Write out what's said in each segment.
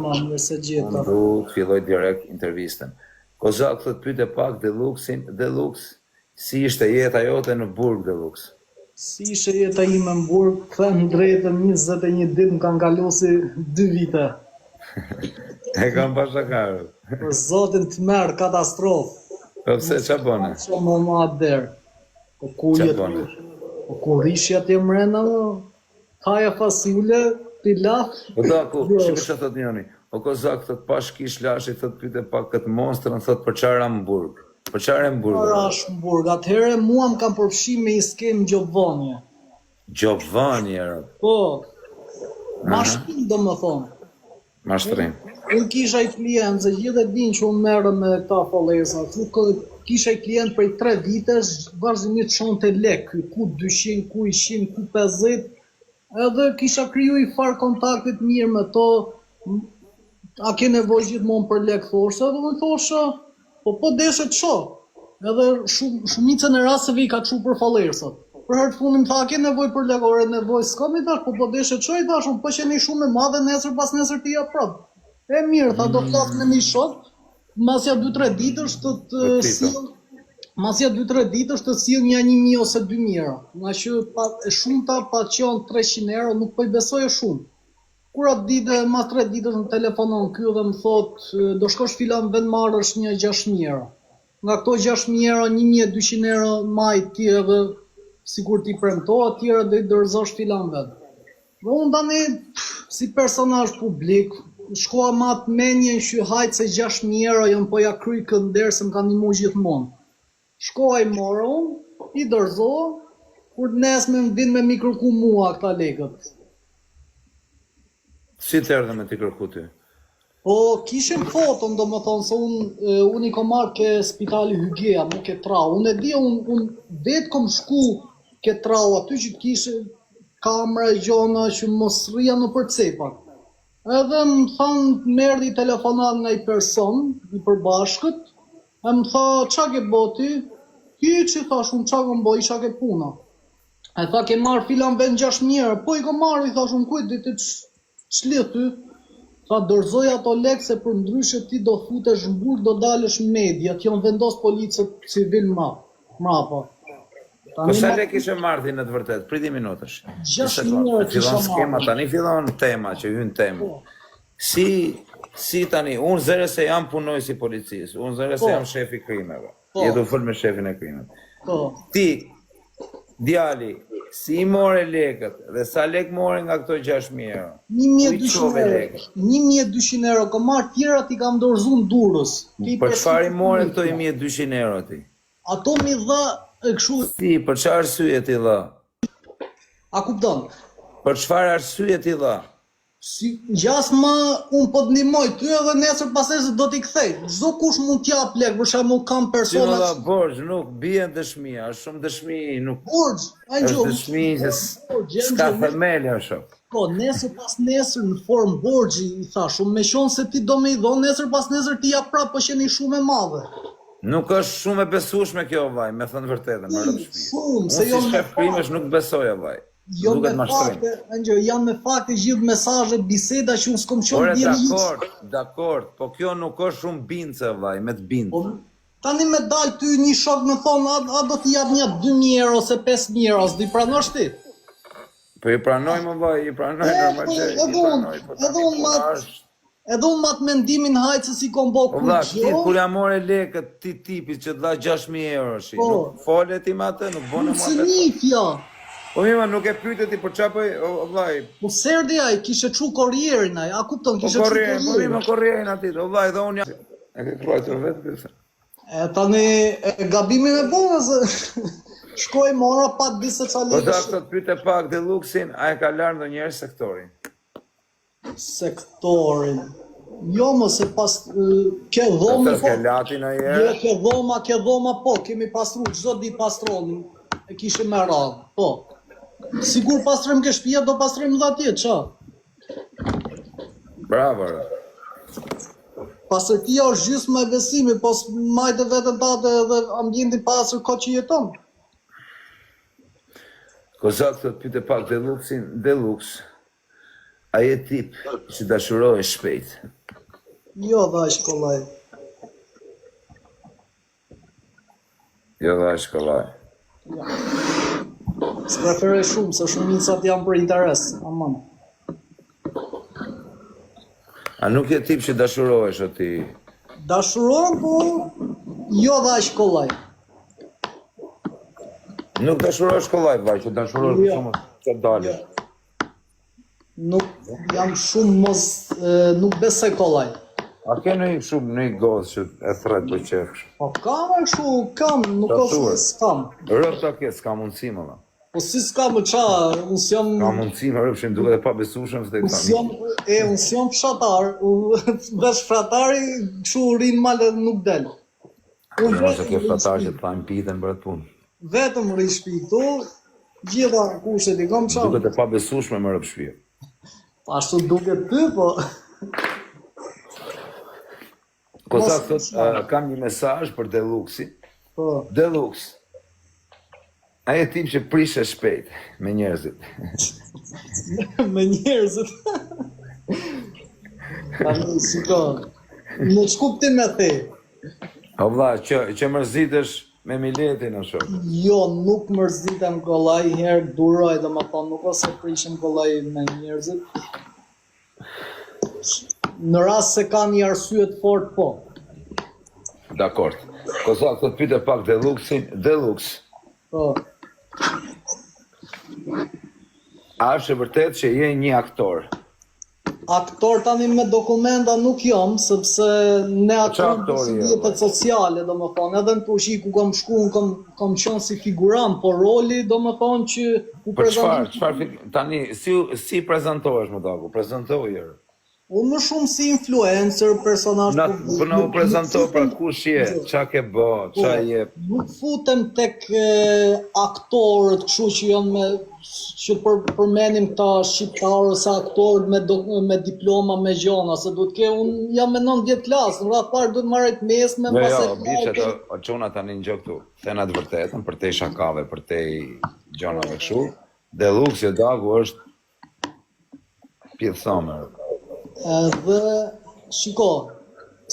mirë se gjeta. Unë du të filloj direkt intervistën. Kozak thot pyete pak Delux, si ishte jeta jote në Burg Delux? Si ishe jeta ime në Burg, them drejtën 21 ditë më kanë kalu si 2 vite. E kam pashakarë. Për zotin të merë, katastrofë. Po pse, qa bone? Që më ma der. Po ku rishja të mrena, haja fasule, pilaf. Po da, shikë që thot njoni. O Kozak thot pash kish lashi, thot pyte pak këtë monstrën, thot për qara më Burg. Për qara më Burg? Para është më Burg. Atëhere mua më kam përfshi me i skem Gjovanje. Gjovanje, rëp. Po. Mashtrim do më thonë. Mashtrim. Unë kisha i klient, se gjithë e din që unë merë me këta falesa. Kisha i klient prej 3 vitesh, vazhdimisht shonë të lek, ku 200, ku 100, ku 50. Edhe kisha kriju i farë kontaktit mirë me to, a ke nevoj gjithmonë për lek thoshe, edhe unë thoshe, po deshe të shoh. Edhe shumicën e rasteve i ka çu për fallersat. Për herë të fundit tha, a ke nevoj për lek, ore nevoj s'kam i thash, po deshe të shoh, i thash, unë po qeni shumë e madhe, nesër pas nesër t'i jap prap. E mirë, tha do flas me një shok, masja 2-3 ditësh të sill një 1.000 ose 2.000 euro. Nga që shumëta pa qenë 300 euro, nuk po i besoj e shumë. Kur atë ditë, mas 3 ditësh më telefonon ky dhe më thot, do shkosh filan vend marrësh një 6.000 euro. Nga këto 6.000 euro, 1.200 euro maj ti edhe sikur ti premtohet, tjera do i dorëzosh filan vend. Dhe unë tani, si personazh publik, shkoa ma të menjen që hajtë se 6.000 euro jënë po ja kryj kënder se më ka ndihmu gjithmonë. Shkoa i morë unë, i dorëzoha, kur të nesme më vinë me mi kërku mua këta legët. Si të erdhe me t'i kërku ty? Po, kishim foton, do më thonë, se unë i kom marrë ke spitali Hygea, me ke trau. Unë e di, unë vetë kom shku ke trau, aty që t'kishe kamera e gjona që mos rria në përcepak. Edhe më thanë, merdi telefonat nga i person, i përbashkët, e më tha, qa ke boti? Hi që thash, unë qa kom bo, isha ke puna. E tha, ke marrë filan vend 6.000 euro, po i kom marrë, i thash, unë kujt, ditë ç'lidh ty? Tha, dorëzoj ato lekë se për ndryshe ti do futesh në Burg, do dalësh në media, ti janë vendos policët civil mrapa. Po sa lek ishe marrë ti në të vërtet? Priti minutësh. 6.000 euro kisha Fillon skema, marrë. tani fillon tema që hyn temë. Si tani, unë zëre se jam punoj si policis, unë zëre se jam shefi krimeve. Jetu fol me shefin e krimeve. Ti, djali, si i more lekët dhe sa lek more nga këto 6.000 euro? 1.200 euro. 1.200 euro, ko marrë tjera ti kam dorëzu në Durrës. Për çfarë i more këto 1.200 euro ti? Ato mi dha e kështu. Si, për çfarë arsye ti dha? A kupton? Për çfarë arsye ti dha? Si gjas ma unë po të ndihmoj ty edhe nesër pastaj do t'i kthej. Çdo kush mund t'jap lek, për shembull kam persona. Si valla borxh, nuk bien dëshmia, është shumë dëshmi, nuk. Borxh, është dëshmi që s'ka themel është. Po, nesër pas nesër në formë borxhi i thash, unë me qenë se ti do me i dhon nesër pas nesër ti jap prapë, po qeni shumë e madhe. Nuk është shumë e besueshme kjo vaj, me thënë vërtetën, më rëndësishme. Shumë, se jo me shef krimesh nuk besoj vaj. Jo me fakte, janë me fakte gjithë mesazhe, biseda që unë s'kom qenë djeli. Dakord, po kjo nuk është shumë bindse vaj, me të bindë. Tani me dal ty një shok me thonë, a do t'i jap një 2.000 euro ose 5.000 euro, s'di pranosh ti? Po i pranoj më vaj, i pranoj Edhe unë matë mendimin hajtë se si kom bo kur gjë. Kur ja more lekët ti tipit që dha 6.000 euro shi, nuk fole ti me atë, nuk bone më atë. Po mima, nuk e pyte ti për qa pëj, vlaj. Po serdi aj, kishe qu korrierin aj, a kupton, kishe qu korrierin. Po mima korrierin ati, vlaj, dhe unë e ke kruajtur vetë kësa. E tani, gabimi me bona, se shkoj mora pat disa qa lekë. Po da këtë pyte pak dhe Luxin, a e ka larë ndo njerë sektorin? Sektorin. Jo më se pas ke dhomi po. Ke dhoma po, kemi pastru, çdo ditë pastroni, e kishim me radhë, po. Sigur pastrojmë ke shtëpia, do pastrojmë dhe atje, qa? Bravo. Pastërtia është gjysmë e besimit, po majtë vetën tate edhe ambientin pastër ko që jeton. Kozak të pyte pak Deluxin, Delux. A je tip që dashurohesh shpejt? Jo dhash kollaj. Jo dhash kollaj. S'preferoj shumë, se shumicat janë për interes. Aman. A nuk je tip që dashurohesh o ti? Dashuron, po jo dhash kollaj. Nuk dashurohesh kollaj, vaj, që dashurohesh Jo. shumë të dalë. Nuk jam shumë mos, nuk besoj kollaj. A ke në gozë që e thret për qefsh? Po kam e shu, kam, nuk Ta është thuaj. se s'kam. Rëp ta ke, s'ka mundësi më la. Po si s'kam më qa, unë s'jam... Ka mundësi më rëpshin duke dhe pa besushëm së të Unë s'jam fshatar, vesh fshatari, këshu rinë male nuk del. Unë mos e ke flatar që të thajmë pitën për atë punë. Vetëm rri shpi këtu, gjitha kushtet i kam qanë. Duke të pa besushme më rëp shpia. Ashtu duket ty, po... Kosa thot, kam një mesazh për Deluxi. Po, Delux, a je tip që prishe shpejt me njerëzit. me njerëzit. Tani, si ka, në ç'kuptim me the. O vlla, që mërzitesh me Miletin o shok. Jo, nuk mërzitem kollaj, herë duroj dhe më thonë, nuk ose prishim kollaj me njerëzit. Në rast se ka një arsye të fort, po. Dakord. Kosa thot pyte pak Deluxin. Delux, Po. a është e vërtet që je një aktor? Aktor tani me dokumenta nuk jam, sepse ne aktorim aktori si je, jetët sociale, do më thonë, edhe në Turqi ku kam shku, kam qenë si figurant, por roli, do më thonë që u Për prezentoj. tani, si prezentohesh më daku? Prezentoje. Unë më shumë si influencer, personazh publik. Për në u prezento pra kush je, qa ke bë, qa je. Nuk futem tek aktorët, kështu që janë që përmenim këta shqiptarë ose aktorët me diploma me gjona, se duhet ke, unë jam me 90 klasë, në ratë parë duhet marrë të mesme, Jo, biqe të quna tani në gjë këtu, thena të vërtetën, për te shakave, për te gjonave këshu, Delux jo dagu është pjethësome. Edhe, shiko,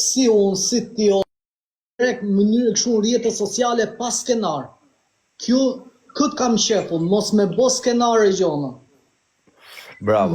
si unë, si ti, mënyrë kështu në rrjetet sociale pa skenar. Këtë kam qefun, mos me bo skenar e gjona. Bravo.